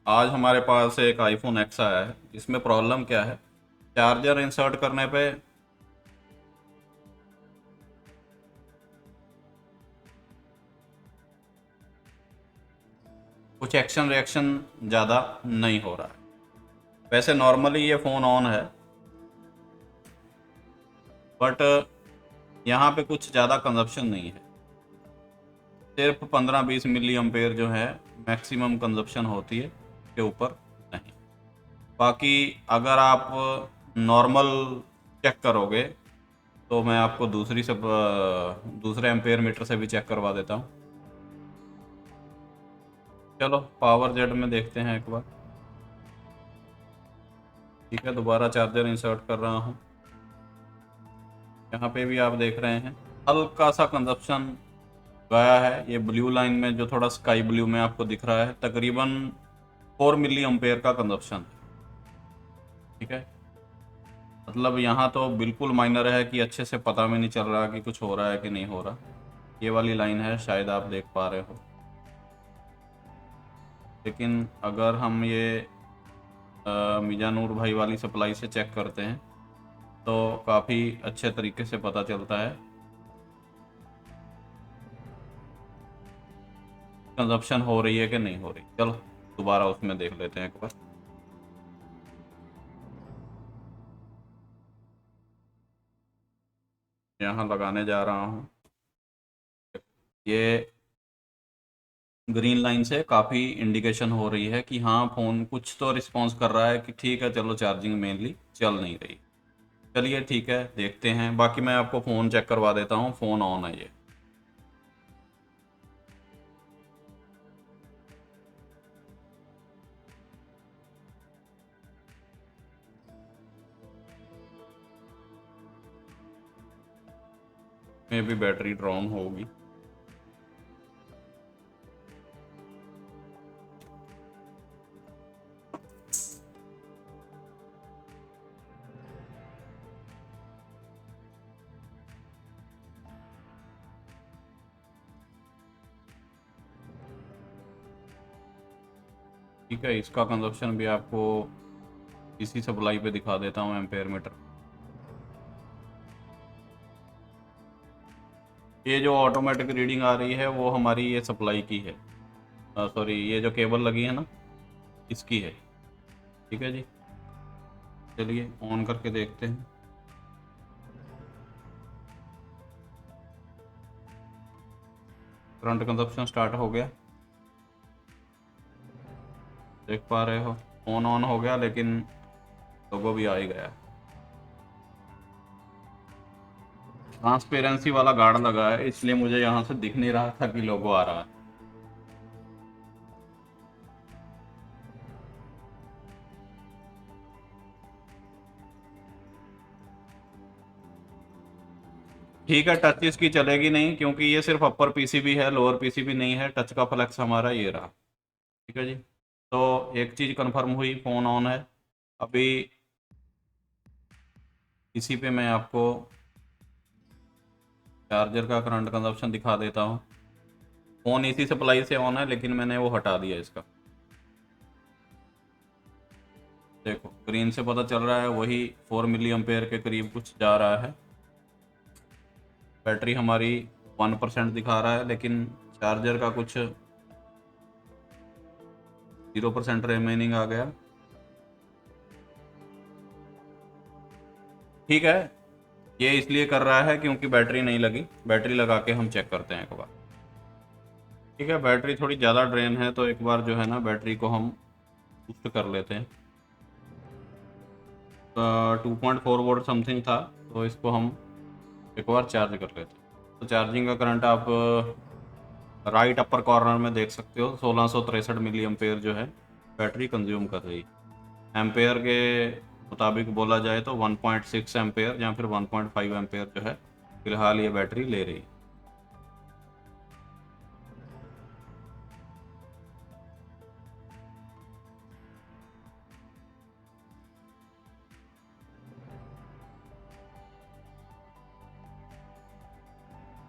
आज हमारे पास एक आईफोन एक्स आया है। इसमें प्रॉब्लम क्या है, चार्जर इंसर्ट करने पे कुछ एक्शन रिएक्शन ज़्यादा नहीं हो रहा है। वैसे नॉर्मली ये फ़ोन ऑन है, बट यहाँ पे कुछ ज़्यादा कंजप्शन नहीं है। सिर्फ 15-20 मिली एम्पेयर जो है मैक्सिमम कंजप्शन होती है, के ऊपर नहीं। बाकी अगर आप नॉर्मल चेक करोगे तो मैं आपको दूसरे एम्पेयर मीटर से भी चेक करवा देता हूँ। चलो पावर जेड में देखते हैं एक बार। ठीक है, दोबारा चार्जर इंसर्ट कर रहा हूँ। यहाँ पे भी आप देख रहे हैं हल्का सा कंजप्शन गया है। ये ब्लू लाइन में जो थोड़ा स्काई ब्लू में आपको दिख रहा है, तकरीबन 4 मिली एम्पेयर का कंजप्शन है। ठीक है, मतलब यहाँ तो बिल्कुल माइनर है कि अच्छे से पता भी नहीं चल रहा कि कुछ हो रहा है कि नहीं हो रहा। ये वाली लाइन है, शायद आप देख पा रहे हो। लेकिन अगर हम ये मिजानूर भाई वाली सप्लाई से चेक करते हैं तो काफ़ी अच्छे तरीके से पता चलता है कंजप्शन हो रही है कि नहीं हो रही। चलो दोबारा उसमें देख लेते हैं एक बार। यहाँ लगाने जा रहा हूँ। ये ग्रीन लाइन से काफ़ी इंडिकेशन हो रही है कि हाँ फ़ोन कुछ तो रिस्पॉन्स कर रहा है कि ठीक है, चलो चार्जिंग मेनली चल नहीं रही। चलिए ठीक है, देखते हैं। बाकी मैं आपको फ़ोन चेक करवा देता हूँ, फ़ोन ऑन है ये। में भी बैटरी ड्रॉन होगी। ठीक है, इसका कंजप्शन भी आपको इसी सप्लाई पे दिखा देता हूँ एम्पेयर मीटर। ये जो ऑटोमेटिक रीडिंग आ रही है वो हमारी ये सप्लाई की है, सॉरी ये जो केबल लगी है ना, इसकी है। ठीक है जी, चलिए ऑन करके देखते हैं। करंट कंजप्शन स्टार्ट हो गया, देख पा रहे हो। ऑन ऑन हो गया, लेकिन लोगो भी आ ही गया। ट्रांसपेरेंसी वाला गार्ड लगा है, इसलिए मुझे यहाँ से दिख नहीं रहा था कि लोगो आ रहा है। ठीक है, टच इसकी चलेगी नहीं क्योंकि ये सिर्फ अपर पीसीबी है, लोअर पीसीबी नहीं है। टच का फ्लेक्स हमारा ये रहा। ठीक है जी, तो एक चीज़ कंफर्म हुई, फ़ोन ऑन है। अभी इसी पे मैं आपको चार्जर का करंट कंजप्शन दिखा देता हूँ। फ़ोन इसी सप्लाई से ऑन है, लेकिन मैंने वो हटा दिया इसका। देखो ग्रीन से पता चल रहा है वही 4 मिली एम्पेयर के करीब कुछ जा रहा है। बैटरी हमारी 1% दिखा रहा है, लेकिन चार्जर का कुछ 0% रिमेनिंग आ गया। ठीक है, ये इसलिए कर रहा है क्योंकि बैटरी नहीं लगी। बैटरी लगा के हम चेक करते हैं एक बार। ठीक है, बैटरी थोड़ी ज़्यादा ड्रेन है, तो एक बार जो है ना बैटरी को हम बूस्ट कर लेते हैं। 2.4 वोल्ट समथिंग था, तो इसको हम एक बार चार्ज कर लेते हैं। तो चार्जिंग का करंट आप राइट अपर कॉर्नर में देख सकते हो, 1663 मिली एम्पेयर जो है बैटरी कंज्यूम कर रही है। एम्पेयर के मुताबिक बोला जाए तो 1.6 एम्पेयर या फिर 1.5 एम्पेयर जो है फिलहाल ये बैटरी ले रही है।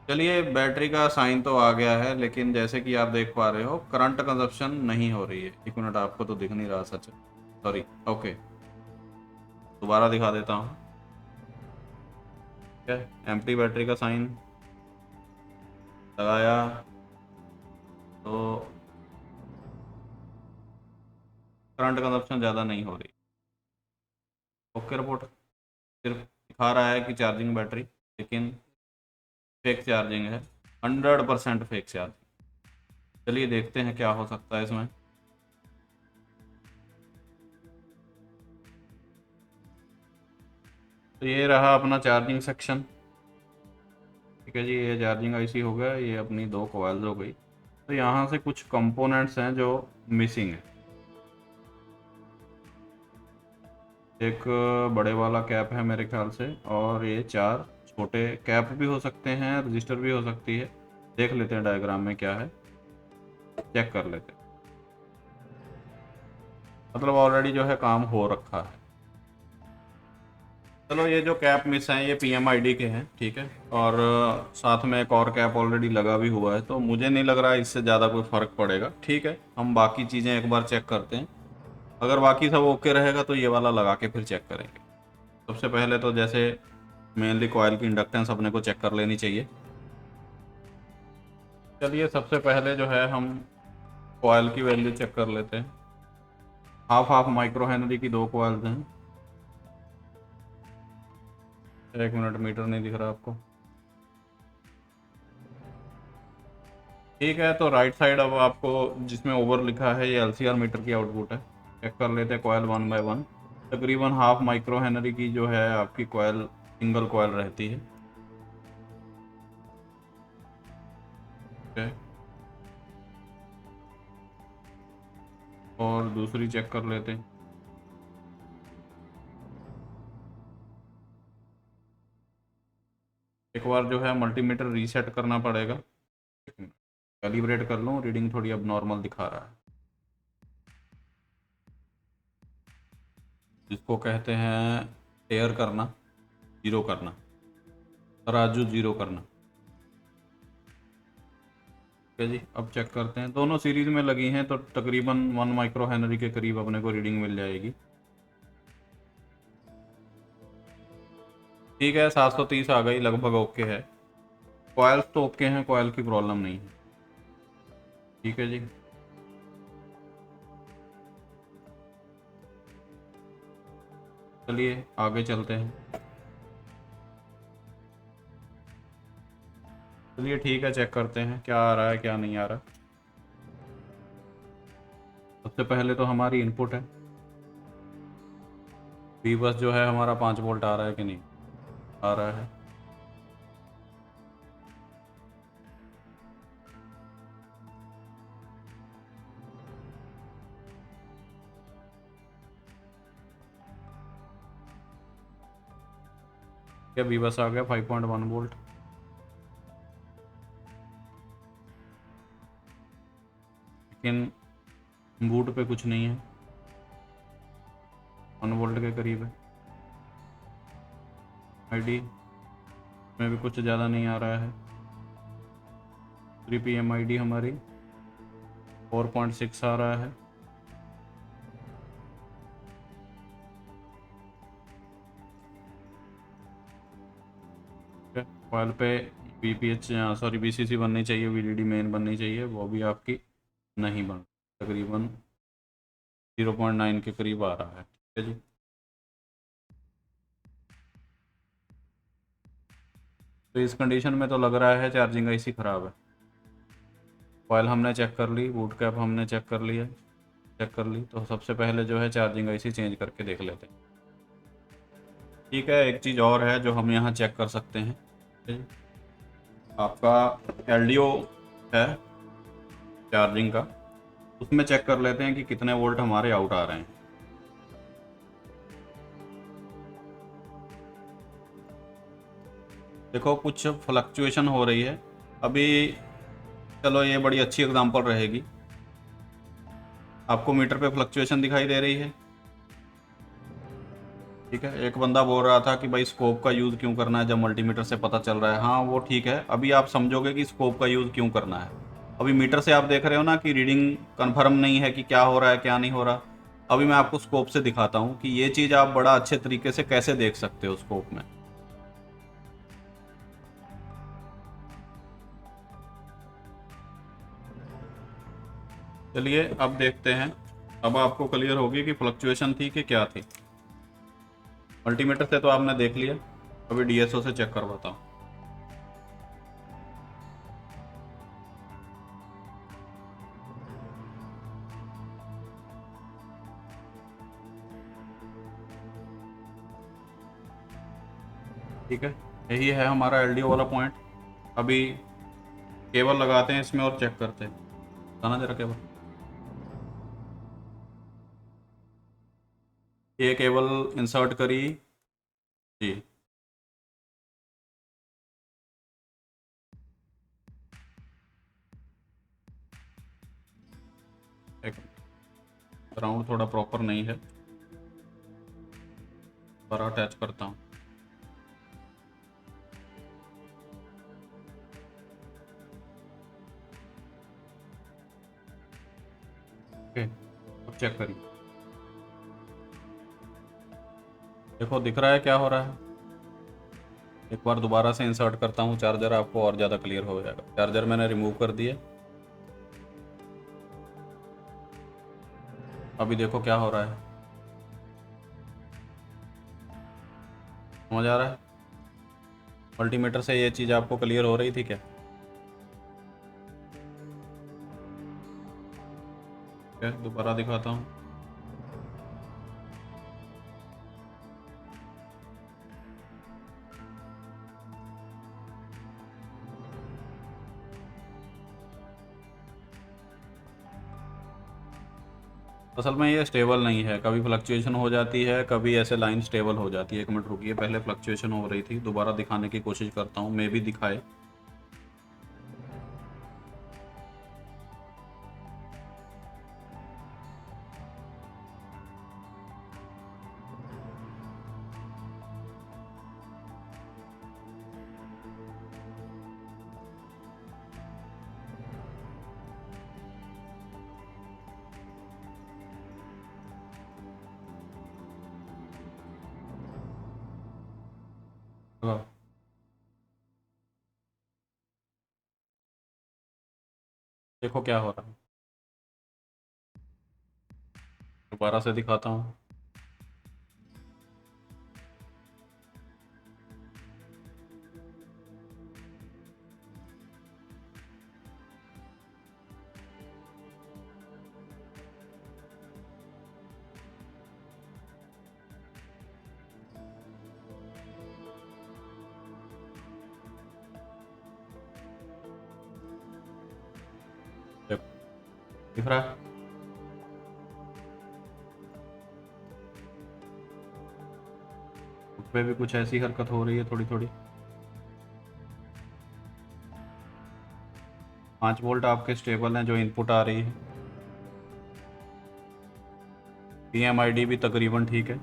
चलिए, बैटरी का साइन तो आ गया है, लेकिन जैसे कि आप देख पा रहे हो करंट कंजप्शन नहीं हो रही है। एक मिनट, आपको तो दिख नहीं रहा, सच, सॉरी। ओके, दोबारा दिखा देता हूँ। ठीक है, एम्प्टी बैटरी का साइन लगाया तो करंट कंजप्शन ज़्यादा नहीं हो रही। ओके रिपोर्ट सिर्फ दिखा रहा है कि चार्जिंग बैटरी, लेकिन फेक चार्जिंग है, 100% फेक चार्जिंग। चलिए देखते हैं क्या हो सकता है इसमें। तो ये रहा अपना चार्जिंग सेक्शन। ठीक है जी, ये चार्जिंग आईसी हो गया, ये अपनी 2 कॉइल्स हो गई। तो यहाँ से कुछ कंपोनेंट्स हैं जो मिसिंग है। एक बड़े वाला कैप है मेरे ख्याल से, और ये 4 छोटे कैप भी हो सकते हैं, रजिस्टर भी हो सकती है। देख लेते हैं डायग्राम में क्या है, चेक कर लेते हैं। मतलब ऑलरेडी जो है काम हो रखा है। चलो, ये जो कैप मिस हैं ये PMID के हैं, ठीक है। और साथ में एक और कैप ऑलरेडी लगा भी हुआ है, तो मुझे नहीं लग रहा है इससे ज़्यादा कोई फ़र्क पड़ेगा। ठीक है, हम बाकी चीज़ें एक बार चेक करते हैं। अगर बाकी सब ओके रहेगा तो ये वाला लगा के फिर चेक करेंगे। सबसे पहले तो जैसे मेनली कॉयल की इंडक्टेंस अपने को चेक कर लेनी चाहिए। चलिए, सबसे पहले जो है हम कॉयल की वैल्यू चेक कर लेते हैं। हाफ हाफ माइक्रो हेनरी की 2 कॉयल्स हैं। एक मिनट, मीटर नहीं दिख रहा आपको? ठीक है, तो राइट साइड अब आपको जिसमें ओवर लिखा है ये LCR मीटर की आउटपुट है। चेक कर लेते हैं कॉयल 1 बाय 1। तकरीबन हाफ माइक्रो हेनरी की जो है आपकी कॉयल, सिंगल कॉयल रहती है। ठीक, और दूसरी चेक कर लेते हैं। एक बार जो है मल्टीमीटर रीसेट करना पड़ेगा। कैलिब्रेट कर लूँ, रीडिंग थोड़ी अब नॉर्मल दिखा रहा है। जिसको कहते हैं टेयर करना, जीरो करना, तराजू जीरो करना। ठीक है जी, अब चेक करते हैं। दोनों सीरीज में लगी हैं तो तकरीबन 1 माइक्रो हेनरी के करीब अपने को रीडिंग मिल जाएगी। ठीक है, 730 आ गई, लगभग ओके है। कॉयल्स तो ओके हैं, कॉयल की प्रॉब्लम नहीं है। ठीक है जी, चलिए आगे चलते हैं। चलिए ठीक है, चेक करते हैं क्या आ रहा है क्या नहीं आ रहा। सबसे पहले तो हमारी इनपुट है, बी बस जो है हमारा 5 वोल्ट आ रहा है कि नहीं आ रहा है। क्या बी बस आ गया 5.1 वोल्ट। लेकिन बूट पे कुछ नहीं है, 1 वोल्ट के करीब है। आईडी में भी कुछ ज़्यादा नहीं आ रहा है। 3 PMID हमारी 4.6 आ रहा है। कॉइल पे BPH, सॉरी BCC बननी चाहिए, VDD मेन बननी चाहिए, वो भी आपकी नहीं बन, तकरीबन 0.9 के करीब आ रहा है। ठीक है जी, तो इस कंडीशन में तो लग रहा है चार्जिंग आईसी ख़राब है। कॉइल हमने चेक कर ली, बूट कैप हमने चेक कर लिया, चेक कर ली, तो सबसे पहले जो है चार्जिंग आईसी चेंज करके देख लेते हैं। ठीक है, एक चीज़ और है जो हम यहाँ चेक कर सकते हैं। ठीक है? आपका LDO है चार्जिंग का, उसमें चेक कर लेते हैं कि कितने वोल्ट हमारे आउट आ रहे हैं। देखो, कुछ फ्लक्चुएशन हो रही है अभी। चलो, ये बड़ी अच्छी एग्जांपल रहेगी। आपको मीटर पे फ्लक्चुएशन दिखाई दे रही है? ठीक है। एक बंदा बोल रहा था कि भाई स्कोप का यूज़ क्यों करना है जब मल्टीमीटर से पता चल रहा है। हाँ वो ठीक है, अभी आप समझोगे कि स्कोप का यूज़ क्यों करना है। अभी मीटर से आप देख रहे हो ना कि रीडिंग कंफर्म नहीं है कि क्या हो रहा है क्या नहीं हो रहा। अभी मैं आपको स्कोप से दिखाता हूँ कि ये चीज़ आप बड़ा अच्छे तरीके से कैसे देख सकते हो स्कोप में। चलिए अब देखते हैं। अब आपको क्लियर होगी कि फ्लक्चुएशन थी कि क्या थी। मल्टीमीटर से तो आपने देख लिया, अभी डीएसओ से चेक करवाता हूँ। ठीक है, यही है हमारा एलडीओ वाला पॉइंट। अभी केबल लगाते हैं इसमें और चेक करते हैं। बताना जरा केबल, ये केबल इंसर्ट करी जी। एक ग्राउंड थोड़ा प्रॉपर नहीं है, पर अटैच करता हूँ। ओके, अब चेक करिए, देखो दिख रहा है क्या हो रहा है। एक बार दोबारा से इंसर्ट करता हूँ चार्जर, आपको और ज़्यादा क्लियर हो जाएगा। चार्जर मैंने रिमूव कर दिया, अभी देखो क्या हो रहा है। समझ आ रहा है? मल्टीमीटर से ये चीज़ आपको क्लियर हो रही थी क्या? क्या दोबारा दिखाता हूँ। असल में ये स्टेबल नहीं है, कभी फ्लक्चुएशन हो जाती है, कभी ऐसे लाइन स्टेबल हो जाती है। एक मिनट रुकिए, पहले फ्लक्चुएशन हो रही थी, दोबारा दिखाने की कोशिश करता हूँ, मे भी दिखाए। हाँ, देखो क्या हो रहा है, दोबारा से दिखाता हूँ। देखो दिख रहा है। उसपे भी कुछ ऐसी हरकत हो रही है थोड़ी थोड़ी। 5 वोल्ट आपके स्टेबल हैं जो इनपुट आ रही है। PMID भी तकरीबन ठीक है,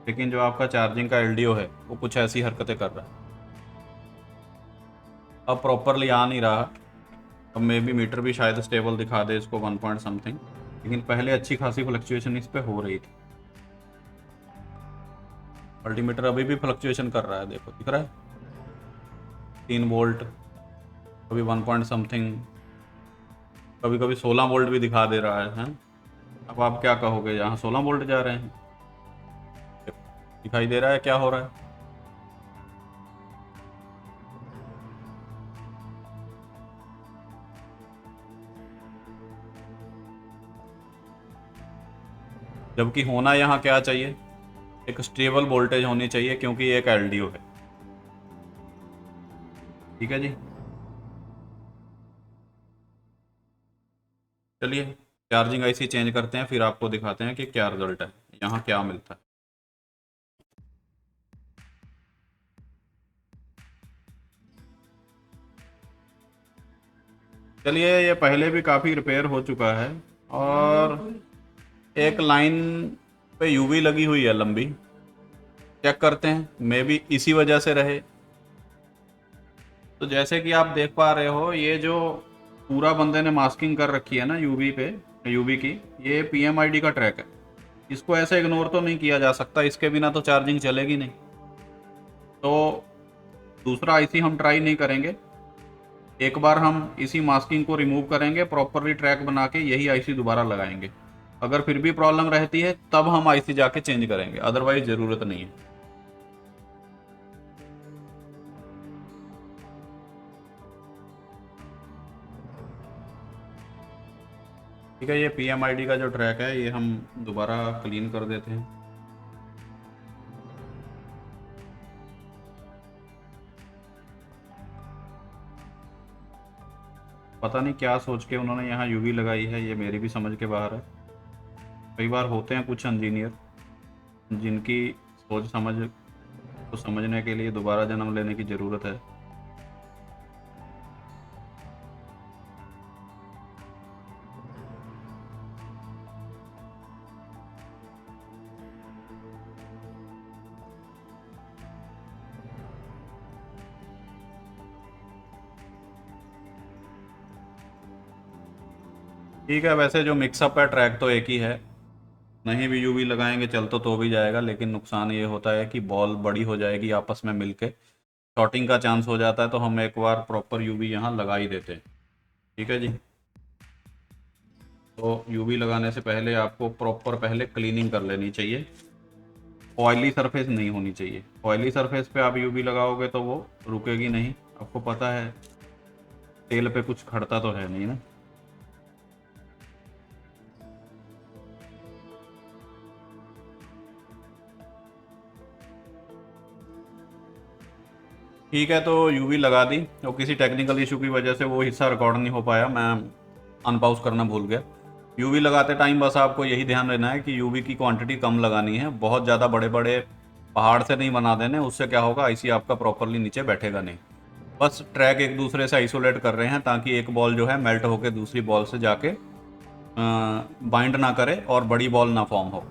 लेकिन जो आपका चार्जिंग का LDO है वो कुछ ऐसी हरकतें कर रहा है। अब प्रॉपरली आ नहीं रहा। अब मे बी मीटर भी शायद स्टेबल दिखा दे इसको 1 पॉइंट समथिंग, लेकिन पहले अच्छी खासी फ्लक्चुएशन इस पे हो रही थी। मल्टीमीटर अभी भी फ्लक्चुएशन कर रहा है, देखो दिख रहा है। 3 वोल्ट, कभी 1 पॉइंट समथिंग, कभी कभी 16 वोल्ट भी दिखा दे रहा है। अब आप क्या कहोगे, यहाँ 16 वोल्ट जा रहे हैं। दिखाई दे रहा है क्या हो रहा है। जबकि होना यहाँ क्या चाहिए, एक स्टेबल वोल्टेज होनी चाहिए, क्योंकि ये एक LDO है। ठीक है जी। चलिए चार्जिंग IC चेंज करते हैं, फिर आपको दिखाते हैं कि क्या रिजल्ट है, यहाँ क्या मिलता है। चलिए, ये पहले भी काफ़ी रिपेयर हो चुका है, और एक लाइन पे UV लगी हुई है लंबी, चेक करते हैं, मे बी इसी वजह से रहे। तो जैसे कि आप देख पा रहे हो, ये जो पूरा बंदे ने मास्किंग कर रखी है ना यूवी पे, यूवी की, ये पीएमआईडी का ट्रैक है। इसको ऐसे इग्नोर तो नहीं किया जा सकता, इसके बिना तो चार्जिंग चलेगी नहीं। तो दूसरा आईसी हम ट्राई नहीं करेंगे, एक बार हम इसी मास्किंग को रिमूव करेंगे, प्रॉपरली ट्रैक बना के यही आईसी दोबारा लगाएंगे। अगर फिर भी प्रॉब्लम रहती है तब हम आईसी जाके चेंज करेंगे, अदरवाइज ज़रूरत नहीं है। ठीक है, ये पीएमआईडी का जो ट्रैक है ये हम दोबारा क्लीन कर देते हैं। पता नहीं क्या सोच के उन्होंने यहाँ यूवी लगाई है, ये मेरी भी समझ के बाहर है। कई बार होते हैं कुछ इंजीनियर जिनकी सोच समझ को समझने के लिए दोबारा जन्म लेने की ज़रूरत है। ठीक है, वैसे जो मिक्सअप है ट्रैक तो एक ही है, नहीं भी यूवी लगाएंगे चल तो भी जाएगा, लेकिन नुकसान ये होता है कि बॉल बड़ी हो जाएगी आपस में मिलके, शॉर्टिंग का चांस हो जाता है। तो हम एक बार प्रॉपर यूवी यहाँ लगा ही देते हैं। ठीक है जी। तो यूवी लगाने से पहले आपको प्रॉपर पहले क्लीनिंग कर लेनी चाहिए, ऑयली सरफेस नहीं होनी चाहिए। ऑयली सरफेस पे आप यूवी लगाओगे तो वो रुकेगी नहीं, आपको पता है तेल पे कुछ खड़ता तो है नहीं ना। ठीक है, तो यूवी लगा दी, और किसी टेक्निकल इशू की वजह से वो हिस्सा रिकॉर्ड नहीं हो पाया, मैं अनपाउज करना भूल गया। यूवी लगाते टाइम बस आपको यही ध्यान रखना है कि यूवी की क्वांटिटी कम लगानी है, बहुत ज़्यादा बड़े बड़े पहाड़ से नहीं बना देने, उससे क्या होगा आईसी आपका प्रॉपरली नीचे बैठेगा नहीं। बस ट्रैक एक दूसरे से आइसोलेट कर रहे हैं ताकि एक बॉल जो है मेल्ट होकर दूसरी बॉल से जाके बाइंड ना करे और बड़ी बॉल ना फॉर्म हो।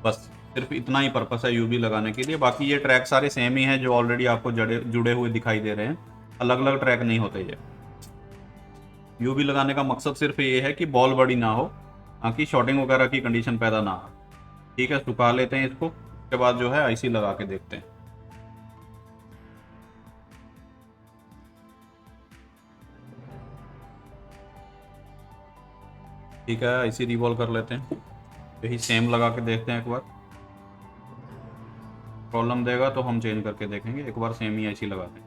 बस सिर्फ इतना ही पर्पस है यूवी लगाने के लिए। बाकी ये ट्रैक सारे सेम ही हैं जो ऑलरेडी आपको जुड़े हुए दिखाई दे रहे हैं, अलग अलग ट्रैक नहीं होते ये। यूवी लगाने का मकसद सिर्फ ये है कि बॉल बड़ी ना हो, ताकि शॉर्टिंग वगैरह की कंडीशन पैदा ना हो। ठीक है, सुखा लेते हैं इसको, उसके बाद जो है आईसी लगा के देखते हैं। ठीक है, आईसी रिवॉल्व कर लेते हैं, यही सेम लगा के देखते हैं एक बार। प्रॉब्लम देगा तो हम चेंज करके देखेंगे, एक बार सेम ही आईसी लगाते हैं।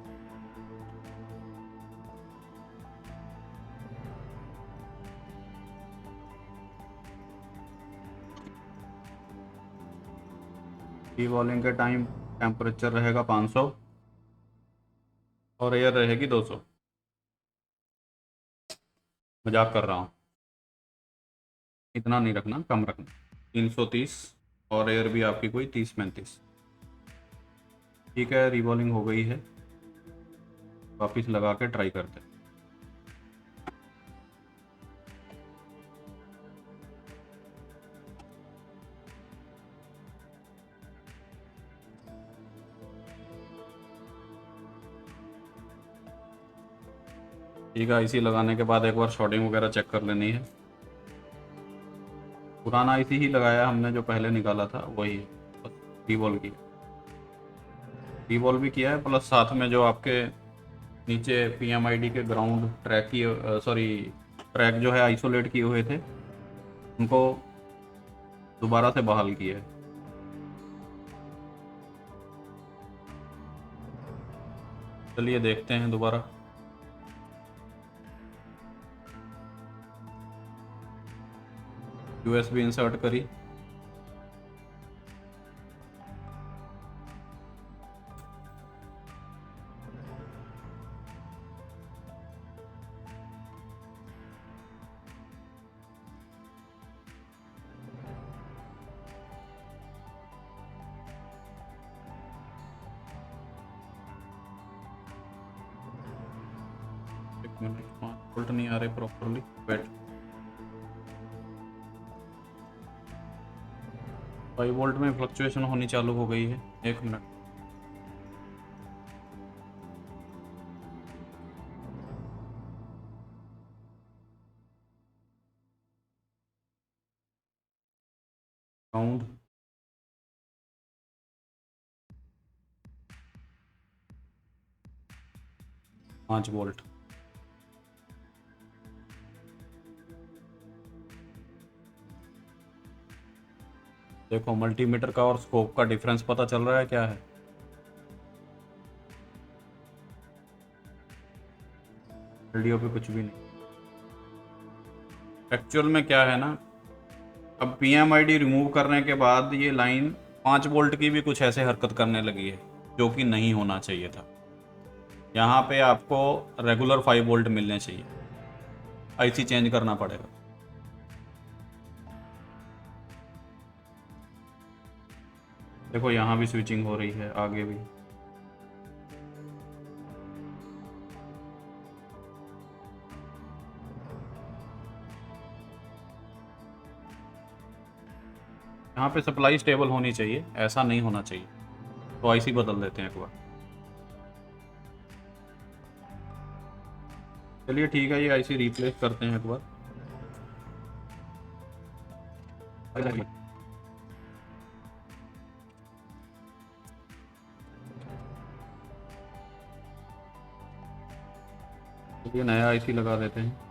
रिवॉल्विंग के टाइम टेम्परेचर रहेगा 500 और एयर रहेगी 200। मजाक कर रहा हूँ, इतना नहीं रखना, कम रखना, 330, और एयर भी आपकी कोई 30-35। ठीक है, रिवॉल्विंग हो गई है, वापस लगा के ट्राई करते हैं। ठीक है, आईसी लगाने के बाद एक बार शॉर्टिंग वगैरह चेक कर लेनी है। पुराना आईसी ही लगाया हमने, जो पहले निकाला था वही है, बस रिवॉल्व किया, रिवॉल्व भी किया है, प्लस साथ में जो आपके नीचे पीएमआईडी के ग्राउंड ट्रैक की, सॉरी, ट्रैक जो है आइसोलेट किए हुए थे उनको दोबारा से बहाल किया है। चलिए देखते हैं दोबारा। यूएसबी इंसर्ट करी, एक मिनट, बोल्ट नहीं आ रहे प्रॉपरली, वेट। 5 वोल्ट में फ्लक्चुएशन होनी चालू हो गई है। 1 मिनट। Count 5 volt. देखो मल्टीमीटर का और स्कोप का डिफरेंस पता चल रहा है क्या है? वीडियो पे कुछ भी नहीं। एक्चुअल में क्या है ना, अब PMID रिमूव करने के बाद ये लाइन 5 वोल्ट की भी कुछ ऐसे हरकत करने लगी है, जो कि नहीं होना चाहिए था। यहाँ पे आपको रेगुलर 5 वोल्ट मिलने चाहिए। IC चेंज करना पड़ेगा। देखो यहाँ भी स्विचिंग हो रही है, आगे भी। यहाँ पे सप्लाई स्टेबल होनी चाहिए, ऐसा नहीं होना चाहिए। तो IC बदल देते हैं एक बार। चलिए ठीक है, ये IC रिप्लेस करते हैं एक बार। चलिए नया IC लगा देते हैं।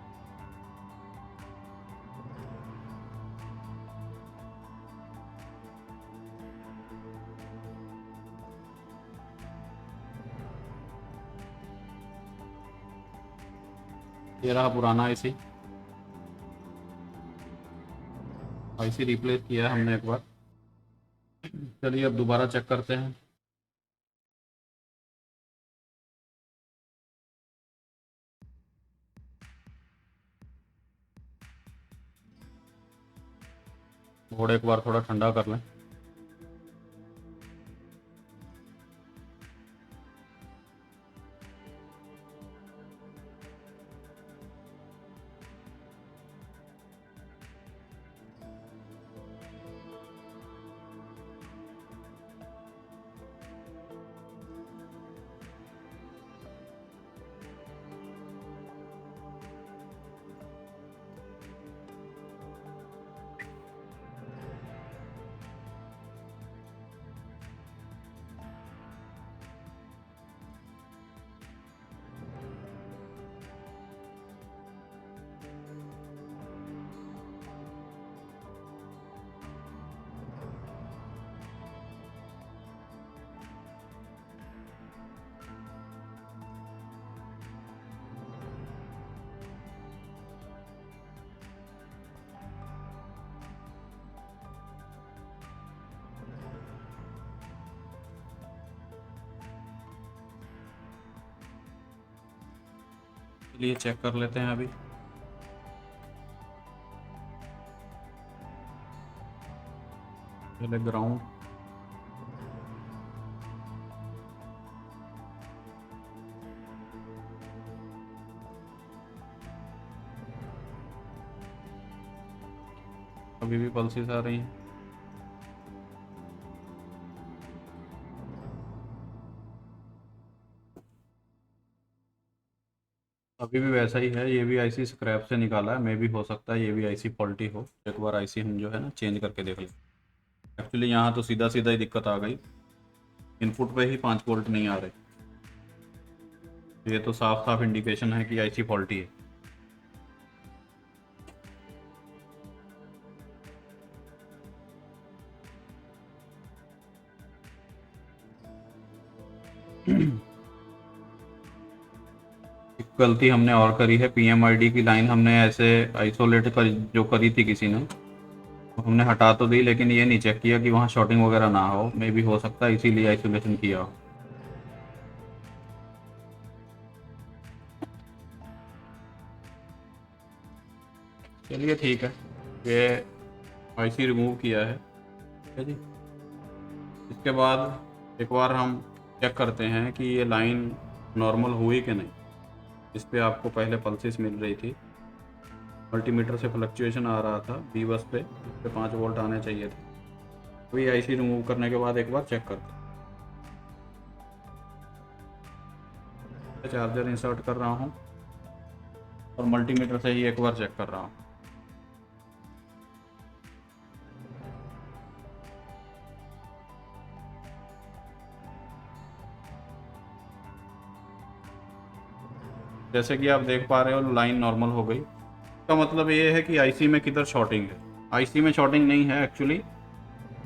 ये रहा पुराना IC रिप्लेस किया है हमने एक बार। चलिए अब दोबारा चेक करते हैं। बोर्ड एक बार थोड़ा ठंडा कर लें। चलिए चेक कर लेते हैं अभी। पहले ग्राउंड। अभी भी पल्सेस आ रही हैं। अभी भी वैसा ही है। ये भी IC स्क्रैप से निकाला है, मे भी हो सकता है ये भी IC फॉल्टी हो। एक बार IC हम जो है ना चेंज करके देख लें। एक्चुअली यहाँ तो सीधा सीधा ही दिक्कत आ गई, इनपुट पे ही 5 वोल्ट नहीं आ रहे। ये तो साफ साफ इंडिकेशन है कि IC फॉल्टी है। एक गलती हमने और करी है, PMID की लाइन हमने ऐसे आइसोलेट कर जो करी थी किसी ने, तो हमने हटा तो दी, लेकिन ये नहीं चेक किया कि वहाँ शॉर्टिंग वगैरह ना हो। मे भी हो सकता है इसीलिए आइसोलेशन किया हो। चलिए ठीक है, ये IC रिमूव किया है। ठीक है जी। इसके बाद एक बार हम चेक करते हैं कि ये लाइन नॉर्मल हुई कि नहीं। इस पर आपको पहले पल्सेस मिल रही थी, मल्टीमीटर से फ्लक्चुएशन आ रहा था B बस पे, इस पे 5 वोल्ट आने चाहिए थे। अभी आईसी रिमूव करने के बाद एक बार चेक करते हैं। चार्जर इंसर्ट कर रहा हूँ और मल्टीमीटर से ही एक बार चेक कर रहा हूँ। जैसे कि आप देख पा रहे हो लाइन नॉर्मल हो गई। इसका मतलब ये है कि आईसी में किधर शॉर्टिंग है। आईसी में शॉर्टिंग नहीं है एक्चुअली,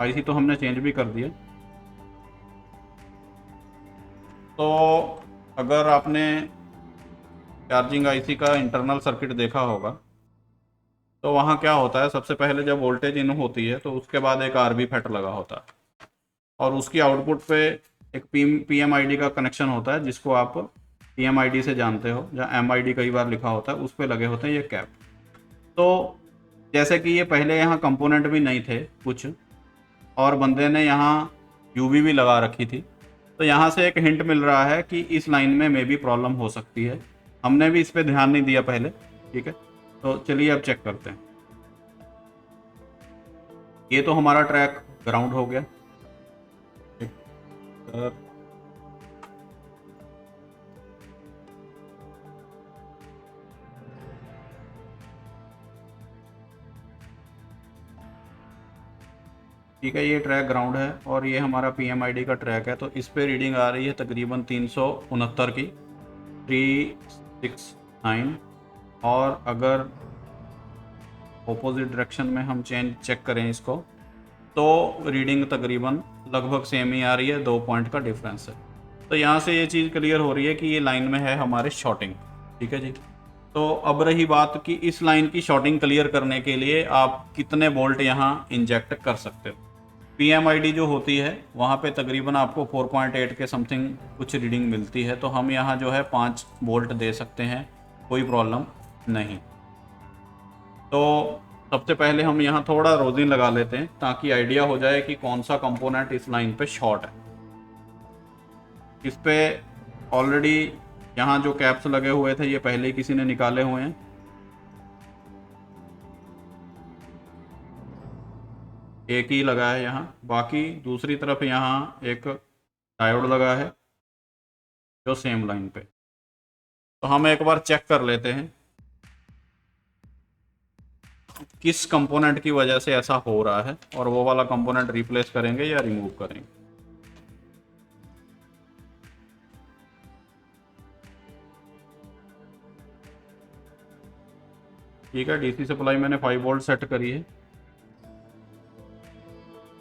आईसी तो हमने चेंज भी कर दिया। तो अगर आपने चार्जिंग आईसी का इंटरनल सर्किट देखा होगा तो वहाँ क्या होता है, सबसे पहले जब वोल्टेज इन होती है तो उसके बाद एक आरबी फैट लगा होता है और उसकी आउटपुट पे एक पीएमआईडी का कनेक्शन होता है जिसको आप पीएमआईडी से जानते हो, जहाँ एमआईडी कई बार लिखा होता है, उस पर लगे होते हैं ये कैप। तो जैसे कि ये पहले यहाँ कंपोनेंट भी नहीं थे कुछ, और बंदे ने यहाँ यूवी भी लगा रखी थी, तो यहाँ से एक हिंट मिल रहा है कि इस लाइन में मे भी प्रॉब्लम हो सकती है। हमने भी इस पर ध्यान नहीं दिया पहले, ठीक है। तो चलिए अब चेक करते हैं। ये तो हमारा ट्रैक ग्राउंड हो गया, ठीक। ठीक है, ये ट्रैक ग्राउंड है और ये हमारा पीएमआईडी का ट्रैक है। तो इस पे रीडिंग आ रही है तकरीबन 369 की, 369। और अगर ऑपोजिट डायरेक्शन में हम चेक करें इसको तो रीडिंग तकरीबन लगभग सेम ही आ रही है, 2 पॉइंट का डिफरेंस है। तो यहाँ से ये चीज़ क्लियर हो रही है कि ये लाइन में है हमारे शॉर्टिंग, ठीक है जी। तो अब रही बात कि इस लाइन की शॉर्टिंग क्लियर करने के लिए आप कितने वोल्ट यहाँ इंजेक्ट कर सकते हो। पीएमआईडी जो होती है वहाँ पे तकरीबन आपको 4.8 के समथिंग कुछ रीडिंग मिलती है, तो हम यहाँ जो है 5 वोल्ट दे सकते हैं, कोई प्रॉब्लम नहीं। तो सबसे पहले हम यहाँ थोड़ा रोजिन लगा लेते हैं ताकि आइडिया हो जाए कि कौन सा कंपोनेंट इस लाइन पे शॉर्ट है। इस पे ऑलरेडी यहाँ जो कैप्स लगे हुए थे ये पहले ही किसी ने निकाले हुए हैं। एक ही लगा है यहाँ, बाकी दूसरी तरफ यहाँ एक डायोड लगा है जो सेम लाइन पे। तो हम एक बार चेक कर लेते हैं किस कंपोनेंट की वजह से ऐसा हो रहा है और वो वाला कंपोनेंट रिप्लेस करेंगे या रिमूव करेंगे। ठीक है, डीसी सप्लाई मैंने 5 वोल्ट सेट करी है।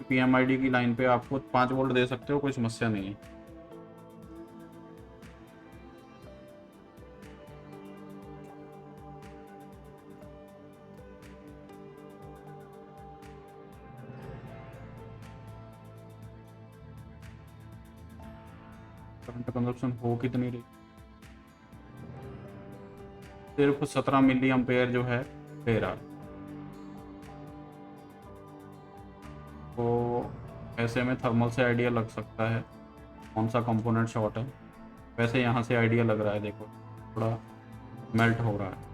पीएमआईडी की लाइन पे आपको 5 वोल्ट दे सकते हो, कोई समस्या नहीं है। करंट कंजप्शन हो कितनी रही, सिर्फ 17 मिली एम्पेयर जो है दे रहा है। तो ऐसे में थर्मल से आइडिया लग सकता है कौन सा कंपोनेंट शॉर्ट है। वैसे यहाँ से आइडिया लग रहा है, देखो थोड़ा मेल्ट हो रहा है।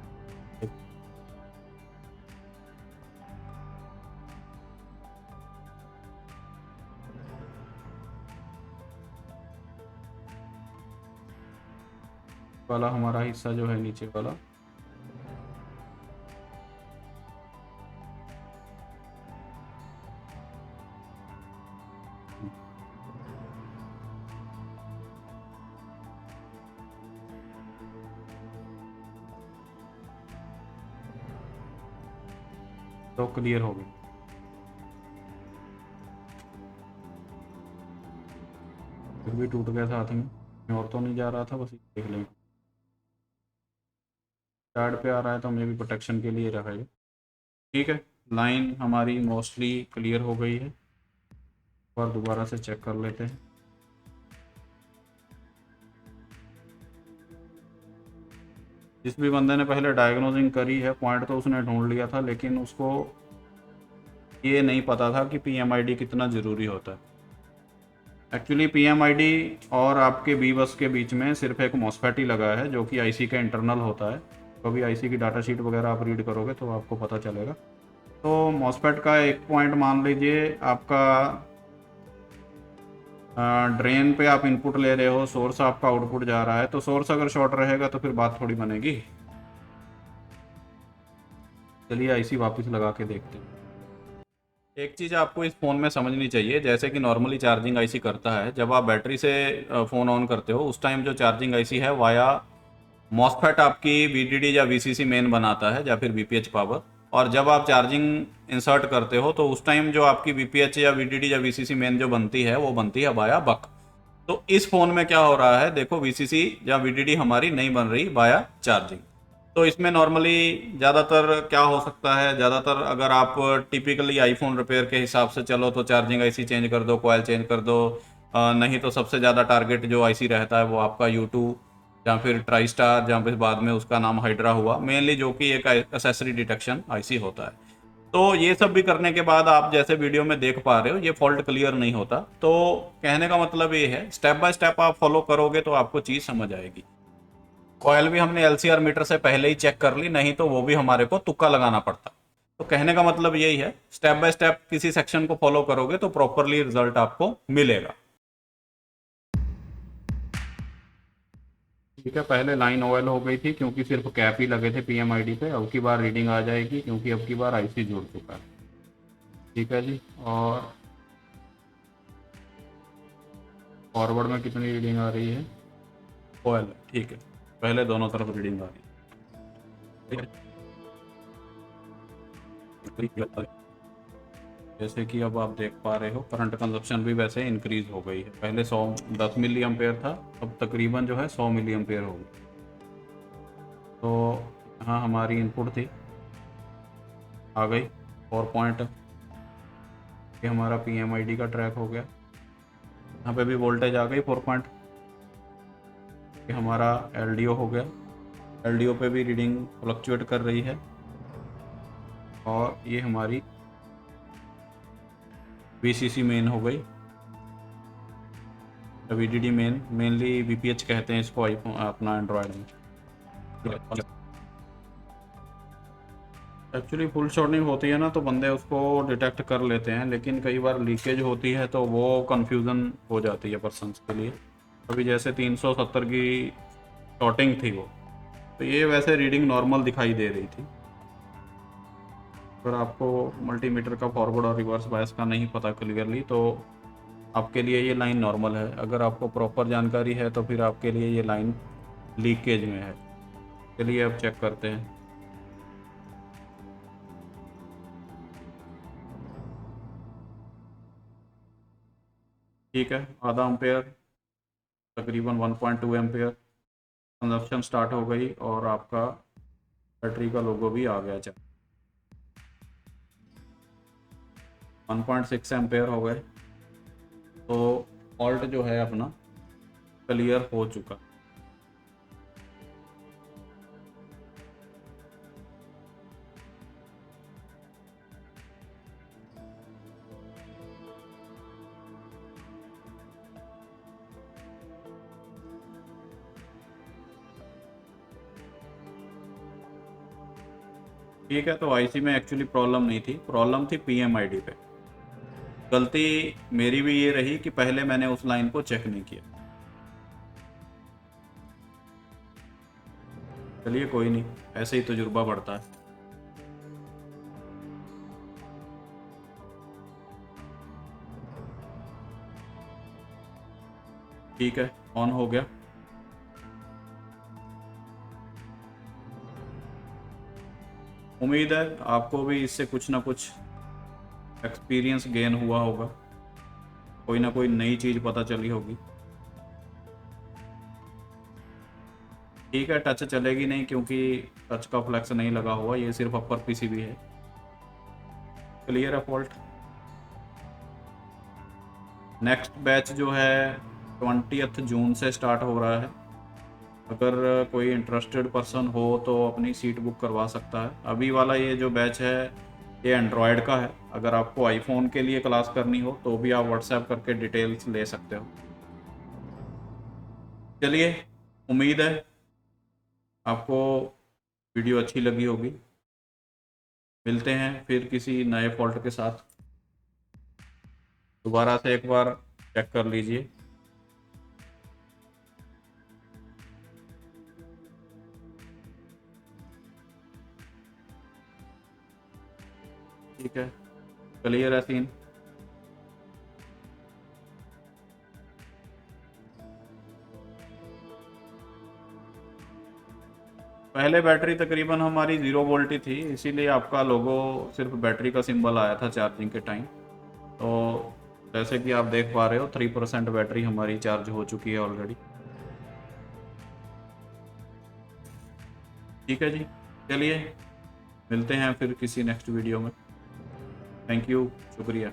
वाला हमारा हिस्सा जो है नीचे वाला, तो क्लियर हो गई। फिर भी टूट गया साथ में, और तो नहीं जा रहा था, बस देख लेंगे। कार्ड पे आ रहा है तो हमें भी प्रोटेक्शन के लिए रखेगा। ठीक है, लाइन हमारी मोस्टली क्लियर हो गई है। और दोबारा से चेक कर लेते हैं। जिस भी बंदे ने पहले डायग्नोजिंग करी है पॉइंट तो उसने ढूंढ लिया था, लेकिन उसको ये नहीं पता था कि पीएमआईडी कितना ज़रूरी होता है। एक्चुअली पीएमआईडी और आपके बी बस के बीच में सिर्फ एक मॉसफेट ही लगा है जो कि आईसी का इंटरनल होता है। कभी आईसी की डाटा शीट वगैरह आप रीड करोगे तो आपको पता चलेगा। तो मॉसफेट का एक पॉइंट मान लीजिए आपका ड्रेन पे आप इनपुट ले रहे हो, सोर्स आपका आउटपुट जा रहा है, तो सोर्स अगर शॉर्ट रहेगा तो फिर बात थोड़ी बनेगी। चलिए आईसी वापस लगा के देखते हैं। एक चीज़ आपको इस फ़ोन में समझनी चाहिए, जैसे कि नॉर्मली चार्जिंग आईसी करता है, जब आप बैटरी से फ़ोन ऑन करते हो उस टाइम जो चार्जिंग आईसी है वाया मॉसफेट आपकी वीडीडी या वीसीसी मेन बनाता है या फिर वीपीएच पावर। और जब आप चार्जिंग इंसर्ट करते हो तो उस टाइम जो आपकी वीपीएच या वीडीडी या वीसीसी मेन जो बनती है वो बनती है वाया बक। तो इस फ़ोन में क्या हो रहा है, देखो वीसीसी या वीडीडी हमारी नहीं बन रही वाया चार्जिंग। तो इसमें नॉर्मली ज़्यादातर क्या हो सकता है, ज़्यादातर अगर आप टिपिकली आईफोन रिपेयर के हिसाब से चलो तो चार्जिंग आईसी चेंज कर दो, कॉयल चेंज कर दो। नहीं तो सबसे ज़्यादा टारगेट जो आईसी रहता है वो आपका U2 या फिर ट्राई स्टार या फिर बाद में उसका नाम हाइड्रा हुआ, मेनली जो कि एक एसेसरी डिटेक्शन आईसी होता है। तो ये सब भी करने के बाद आप जैसे वीडियो में देख पा रहे हो ये फॉल्ट क्लियर नहीं होता। तो कहने का मतलब ये है, स्टेप बाय स्टेप आप फॉलो करोगे तो आपको चीज़ समझ आएगी। कॉयल भी हमने एलसीआर मीटर से पहले ही चेक कर ली, नहीं तो वो भी हमारे को तुक्का लगाना पड़ता। तो कहने का मतलब यही है, स्टेप बाय स्टेप किसी सेक्शन को फॉलो करोगे तो प्रॉपरली रिजल्ट आपको मिलेगा। ठीक है, पहले लाइन ओएल हो गई थी क्योंकि सिर्फ कैप ही लगे थे पीएमआईडी पे। अब की बार रीडिंग आ जाएगी क्योंकि अब की बार आईसी जुड़ चुका है। ठीक है जी। और फॉरवर्ड में कितनी रीडिंग आ रही है? ओएल, ठीक है, पहले दोनों तरफ रीडिंग आ रही है। जैसे कि अब आप देख पा रहे हो करंट कंजप्शन भी वैसे इंक्रीज हो गई है। पहले 10 मिली एम्पेयर था, अब तकरीबन जो है 100 मिली एम्पेयर हो गई। तो यहाँ हमारी इनपुट थी, आ गई 4 पॉइंट। ये हमारा पीएमआईडी का ट्रैक हो गया। यहाँ पे भी वोल्टेज आ गई 4 पॉइंट। ये हमारा एलडीओ हो गया। एलडीओ पे भी रीडिंग फ्लक्चुएट कर रही है। और ये हमारी वीसीसी मेन हो गई, वीडीडी मेन, मेनली वीपीएच कहते हैं इसको आईफोन अपना एंड्रॉयड में। एक्चुअली फुल शॉर्टिंग होती है ना तो बंदे उसको डिटेक्ट कर लेते हैं, लेकिन कई बार लीकेज होती है तो वो कंफ्यूजन हो जाती है पर्सनस के लिए। अभी जैसे 370 की शॉर्टिंग थी वो, तो ये वैसे रीडिंग नॉर्मल दिखाई दे रही थी। अगर आपको मल्टीमीटर का फॉरवर्ड और रिवर्स बायस का नहीं पता क्लियरली तो आपके लिए ये लाइन नॉर्मल है। अगर आपको प्रॉपर जानकारी है तो फिर आपके लिए ये लाइन लीकेज में है। चलिए अब चेक करते हैं। ठीक है, आधा एम्पेयर, तकरीबन 1.2 एम्पेयर कंजप्शन स्टार्ट हो गई और आपका बैटरी का लोगो भी आ गया। चल 1.6 एम्पेयर हो गए। तो फॉल्ट जो है अपना क्लियर हो चुका। ठीक है, तो आईसी में एक्चुअली प्रॉब्लम नहीं थी, प्रॉब्लम थी पीएमआईडी पे। गलती मेरी भी ये रही कि पहले मैंने उस लाइन को चेक नहीं किया। चलिए कोई नहीं, ऐसे ही तजुर्बा बढ़ता है। ठीक है, ऑन हो गया। उम्मीद है आपको भी इससे कुछ ना कुछ एक्सपीरियंस गेन हुआ होगा, कोई ना कोई नई चीज़ पता चली होगी। ठीक है, टच चलेगी नहीं क्योंकि टच का फ्लैक्स नहीं लगा हुआ, ये सिर्फ अपर पीसीबी है। क्लियर है फॉल्ट। नेक्स्ट बैच जो है 20 जून से स्टार्ट हो रहा है। अगर कोई इंटरेस्टेड पर्सन हो तो अपनी सीट बुक करवा सकता है। अभी वाला ये जो बैच है ये एंड्रॉयड का है। अगर आपको आईफोन के लिए क्लास करनी हो तो भी आप व्हाट्सएप करके डिटेल्स ले सकते हो। चलिए, उम्मीद है आपको वीडियो अच्छी लगी होगी। मिलते हैं फिर किसी नए फॉल्ट के साथ। दोबारा से एक बार चेक कर लीजिए। ठीक है, क्लियर है सीन। पहले बैटरी तकरीबन हमारी 0 वोल्ट ही थी, इसीलिए आपका लोगो सिर्फ बैटरी का सिंबल आया था चार्जिंग के टाइम। तो जैसे कि आप देख पा रहे हो 3% बैटरी हमारी चार्ज हो चुकी है ऑलरेडी। ठीक है जी, चलिए मिलते हैं फिर किसी नेक्स्ट वीडियो में। थैंक यू, शुक्रिया।